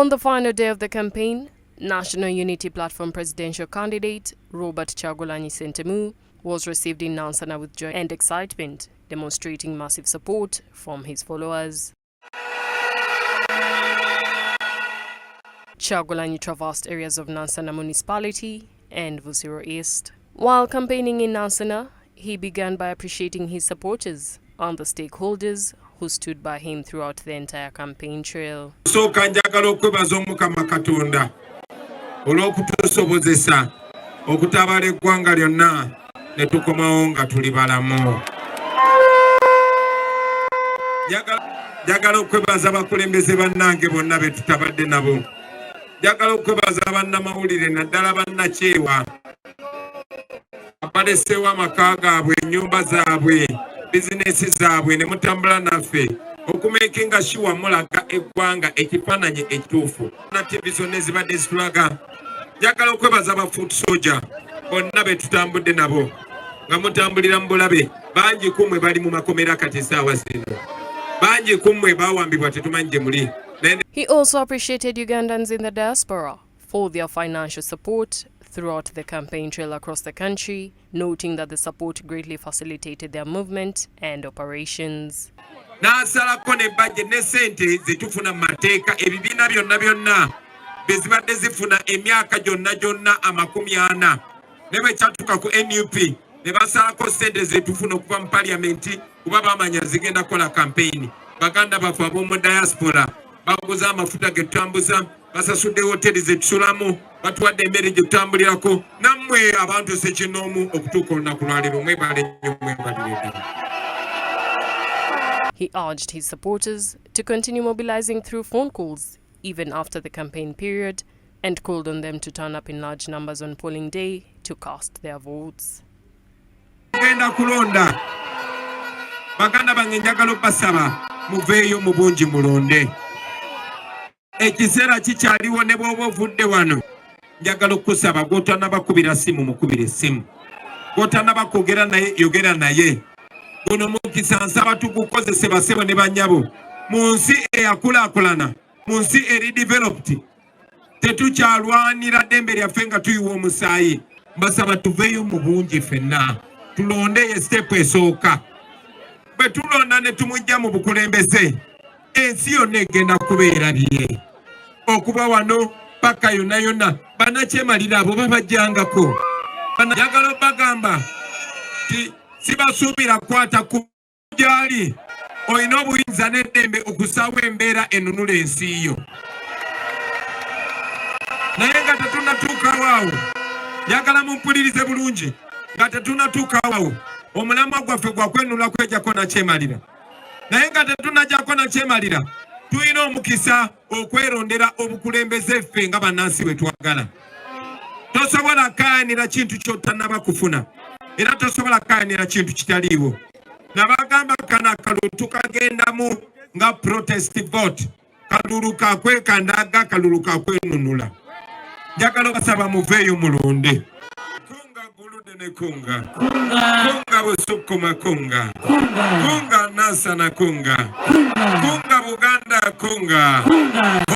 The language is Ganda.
On the final day of the campaign, National Unity Platform presidential candidate Robert Kyagulanyi Ssentamu was received in Nansana with joy and excitement, demonstrating massive support from his followers. Kyagulanyi traversed areas of Nansana Municipality and Busiro East. While campaigning in Nansana, he began by appreciating his supporters and the stakeholders who stood by him throughout the entire campaign trail. So kanjagala okwebaza Omukama Katonda olw'okutusobozesa okutabala eggwanga lyonna ne tukomawo nga tuli balamu. Njagala okwebaza abakulembeze bannange bonna be tutabadde nabo. Njagala okwebaza bannamawulire naddala bannakyewa abaleseewo amaka gaabwe, ennyumba zaabwe, bizinesi zaabwe ne mutambula naffe okumekinga sure mulaga eggwanga ekifaananyi ekituufu na TV zonna ezibadde zitulaga. Njagala okwebaza abafuuti soja bonna be tutambudde nabo nga mutambulira mu bulabe. Bangi kummwe bali mu makomera kati essaawa zino, bangi kummwe baawambibwa tetumanyi gye muli. He also appreciated Ugandans in the diaspora for their financial support throughout the campaign trail across the country, noting that the support greatly facilitated their movement and operations. N'asalako ne budget ne sente zetufuna mu mateeka ebibiina byonna bezibadde zifuna emyaka gyonna amakumi 40 ne bwe kyatuuka ku NUP ne basalako sente zetufuna okuva mu parliamenti kuba bamanya zigenda kola campaign. Baganda baffe ab'omu diaspora baguza amafuta ge tutambuza, basasudde hoteli ze tusulamu, batuwadde emmere gye tutambulirako. Nammwe abantu ssekinoomu okutuuka olunaku lwaleero mwebale nnyo, mwebalire. He urged his supporters to continue mobilizing through phone calls even after the campaign period and called on them to turn up in large numbers on polling day to cast their votes. Genda kulonda. Baganda bange njagala obbasaba muveeyo mu bungi mulonde. Ekiseera kikyaliwo ne bw'oba ovudde wano. Njagala okusaba gw'otanabakubira simu mukubire essimu. Gw'otanabakogera naye yogera naye. Guno mukisa nsaba tugukozese basebo ne bannyabo. Mu nsi eyakulaakulana, mu nsi eri developed, tetukyalwanira ddembe lyaffe nga tuyiwa omusaayi. Mbasaba tuveeyo mu bungi ffenna. Tulonde ye step esooka. Bwe tulonda ne tumujja mu bukulembeze, ensi yonna egenda kubeera bye. Okuba wano paka yonna bannakyemalira abo babajjangako. Njagala obbagamba ti sibasuubira kukwata ku gyali olina obuyinza n'eddembe okusaawa embeera enunula ensi yo. Naye nga tetunnatuukawo awo, njagala mumpulirize bulungi, nga tetunnatuukawo awo, omulamwa gwaffe gwa kwenunula kwejjako nakyemalira. Naye nga tetunnajjako nakyemalira, tulina omukisa okwerondera obukulembeze ffe nga bannansi bwe twagala. Tosobola kaanira kintu ky'otannaba kufuna, era tosobola kaanira kintu kitaliiwo. Nabagamba kana akalulu tukagendamu nga protest vote, kalulu kakwekandaga, kalulu kakwenunula. Njagala basaba muveeyo mulonde. Kunga gulude ne kunga, kunga busukuma kunga, kunga Nansana kunga, kunga Buganda kunga.